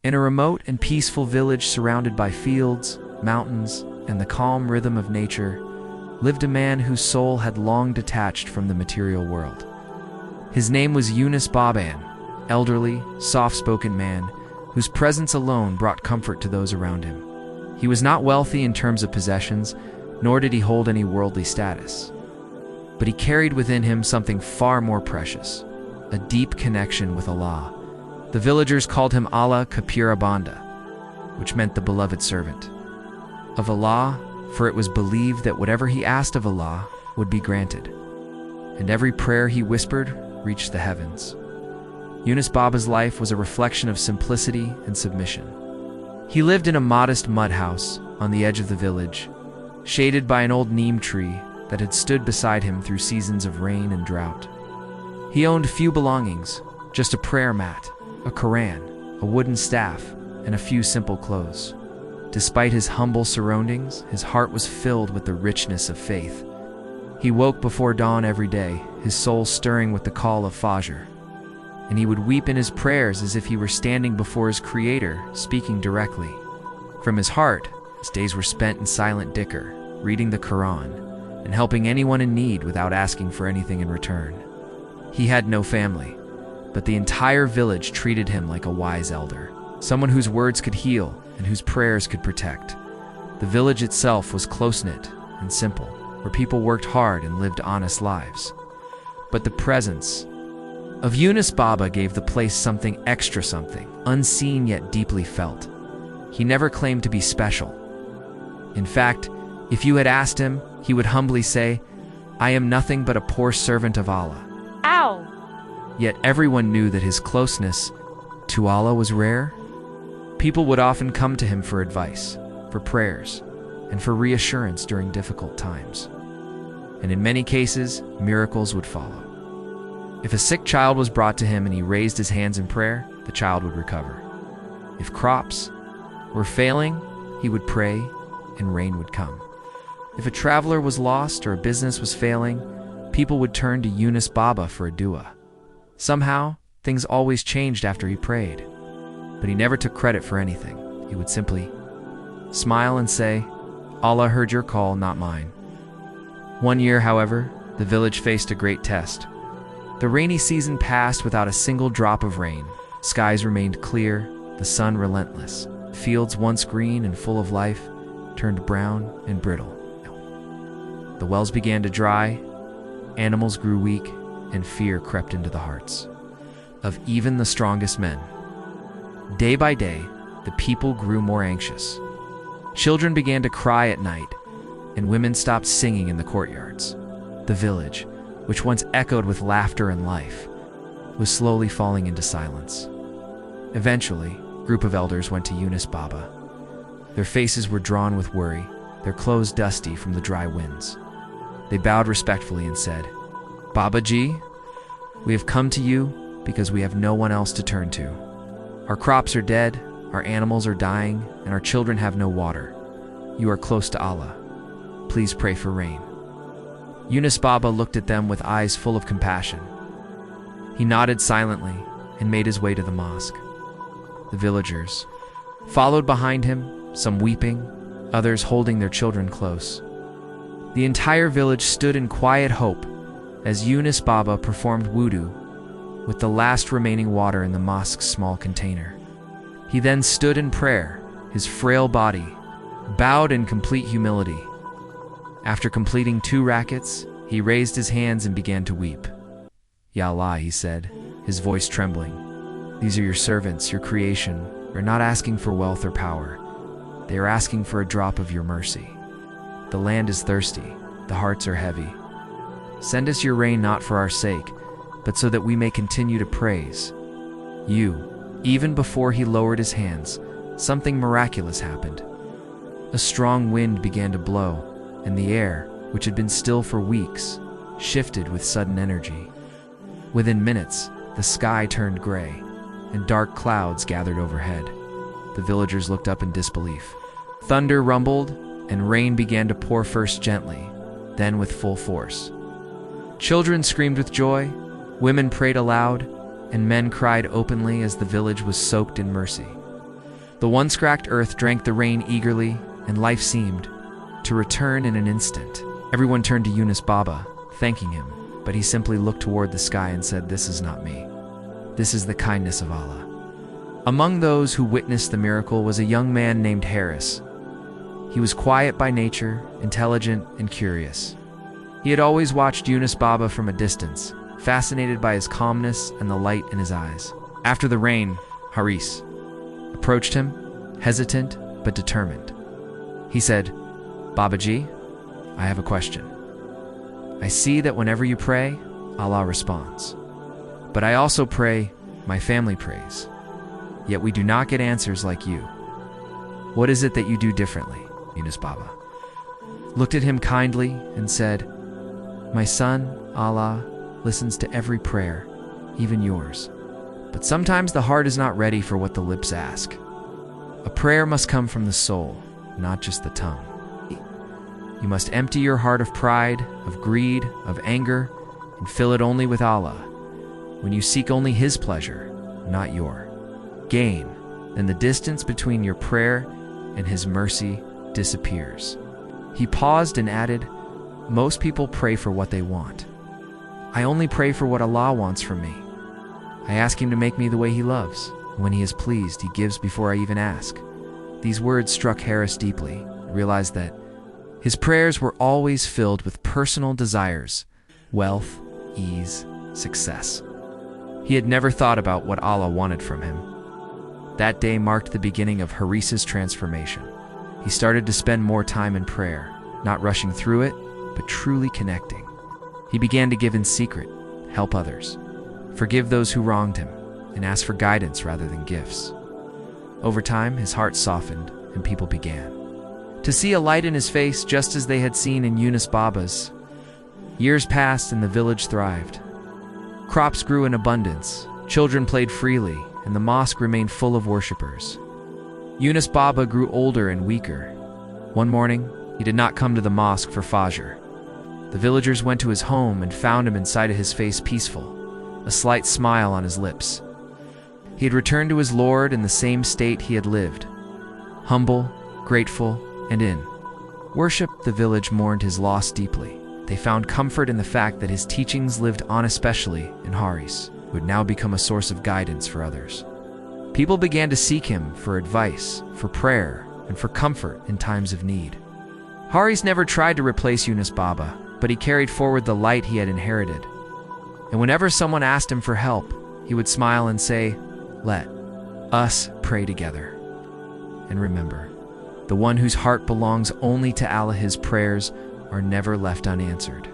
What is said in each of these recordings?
In a remote and peaceful village surrounded by fields, mountains, and the calm rhythm of nature, lived a man whose soul had long detached from the material world. His name was Yunus Baba, an elderly, soft-spoken man whose presence alone brought comfort to those around him. He was not wealthy in terms of possessions, nor did he hold any worldly status. But he carried within him something far more precious, a deep connection with Allah. The villagers called him Allah Kapura Banda, which meant the beloved servant of Allah, for it was believed that whatever he asked of Allah would be granted, and every prayer he whispered reached the heavens. Yunus Baba's life was a reflection of simplicity and submission. He lived in a modest mud house on the edge of the village, shaded by an old neem tree that had stood beside him through seasons of rain and drought. He owned few belongings, just a prayer mat, a Quran, a wooden staff, and a few simple clothes. Despite his humble surroundings, his heart was filled with the richness of faith. He woke before dawn every day, his soul stirring with the call of Fajr, and he would weep in his prayers as if he were standing before his Creator, speaking directly. From his heart, his days were spent in silent dhikr, reading the Quran, and helping anyone in need without asking for anything in return. He had no family, but the entire village treated him like a wise elder, someone whose words could heal and whose prayers could protect. The village itself was close-knit and simple, where people worked hard and lived honest lives. But the presence of Yunus Baba gave the place something extra, something unseen yet deeply felt. He never claimed to be special. In fact, if you had asked him, he would humbly say, "I am nothing but a poor servant of Allah." Ow! Yet everyone knew that his closeness to Allah was rare. People would often come to him for advice, for prayers, and for reassurance during difficult times. And in many cases, miracles would follow. If a sick child was brought to him and he raised his hands in prayer, the child would recover. If crops were failing, he would pray and rain would come. If a traveler was lost or a business was failing, people would turn to Yunus Baba for a dua. Somehow, things always changed after he prayed. But he never took credit for anything. He would simply smile and say, "Allah heard your call, not mine." One year, however, the village faced a great test. The rainy season passed without a single drop of rain. Skies remained clear, the sun relentless. Fields once green and full of life turned brown and brittle. The wells began to dry, animals grew weak, and fear crept into the hearts of even the strongest men. Day by day, the people grew more anxious. Children began to cry at night, and women stopped singing in the courtyards. The village, which once echoed with laughter and life, was slowly falling into silence. Eventually, a group of elders went to Yunus Baba. Their faces were drawn with worry, their clothes dusty from the dry winds. They bowed respectfully and said, "Babaji, we have come to you because we have no one else to turn to. Our crops are dead, our animals are dying, and our children have no water. You are close to Allah. Please pray for rain." Yunus Baba looked at them with eyes full of compassion. He nodded silently and made his way to the mosque. The villagers followed behind him, some weeping, others holding their children close. The entire village stood in quiet hope as Yunus Baba performed wudu with the last remaining water in the mosque's small container. He then stood in prayer, his frail body bowed in complete humility. After completing 2 rakats, he raised his hands and began to weep. "Ya Allah," he said, his voice trembling, "these are your servants, your creation. They're not asking for wealth or power. They are asking for a drop of your mercy. The land is thirsty, the hearts are heavy. Send us your rain not for our sake, but so that we may continue to praise you." Even before he lowered his hands, something miraculous happened. A strong wind began to blow, and the air, which had been still for weeks, shifted with sudden energy. Within minutes, the sky turned gray, and dark clouds gathered overhead. The villagers looked up in disbelief. Thunder rumbled, and rain began to pour first gently, then with full force. Children screamed with joy, women prayed aloud, and men cried openly as the village was soaked in mercy. The once cracked earth drank the rain eagerly, and life seemed to return in an instant. Everyone turned to Yunus Baba, thanking him, but he simply looked toward the sky and said, "This is not me. This is the kindness of Allah." Among those who witnessed the miracle was a young man named Harris. He was quiet by nature, intelligent and curious. He had always watched Yunus Baba from a distance, fascinated by his calmness and the light in his eyes. After the rain, Haris approached him, hesitant but determined. He said, "Babaji, I have a question. I see that whenever you pray, Allah responds. But I also pray, my family prays. Yet we do not get answers like you. What is it that you do differently?" Yunus Baba looked at him kindly and said, "My son, Allah listens to every prayer, even yours. But sometimes the heart is not ready for what the lips ask. A prayer must come from the soul, not just the tongue. You must empty your heart of pride, of greed, of anger, and fill it only with Allah. When you seek only His pleasure, not your gain, then the distance between your prayer and His mercy disappears." He paused and added, "Most people pray for what they want. I only pray for what Allah wants from me. I ask Him to make me the way He loves. When He is pleased, He gives before I even ask." These words struck Harris deeply. He realized that his prayers were always filled with personal desires, wealth, ease, success. He had never thought about what Allah wanted from him. That day marked the beginning of Haris's transformation. He started to spend more time in prayer, not rushing through it, but truly connecting. He began to give in secret, help others, forgive those who wronged him, and ask for guidance rather than gifts. Over time, his heart softened, and people began to see a light in his face just as they had seen in Yunus Baba's. Years passed and the village thrived. Crops grew in abundance, children played freely, and the mosque remained full of worshippers. Yunus Baba grew older and weaker. One morning, he did not come to the mosque for Fajr. The villagers went to his home and found him inside of his face peaceful, a slight smile on his lips. He had returned to his Lord in the same state he had lived, humble, grateful, and in worship. The village mourned his loss deeply. They found comfort in the fact that his teachings lived on, especially in Haris, who would now become a source of guidance for others. People began to seek him for advice, for prayer, and for comfort in times of need. Haris never tried to replace Yunus Baba, but he carried forward the light he had inherited. And whenever someone asked him for help, he would smile and say, "Let us pray together. And remember, the one whose heart belongs only to Allah, his prayers are never left unanswered."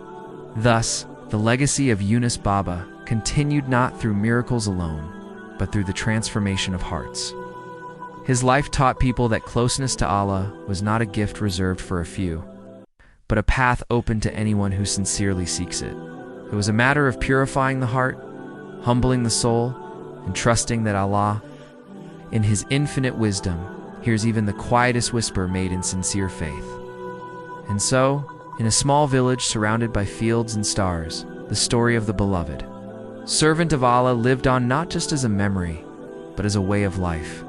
Thus, the legacy of Yunus Baba continued not through miracles alone, but through the transformation of hearts. His life taught people that closeness to Allah was not a gift reserved for a few, but a path open to anyone who sincerely seeks it. It was a matter of purifying the heart, humbling the soul, and trusting that Allah, in His infinite wisdom, hears even the quietest whisper made in sincere faith. And so, in a small village surrounded by fields and stars, the story of the beloved servant of Allah lived on, not just as a memory, but as a way of life.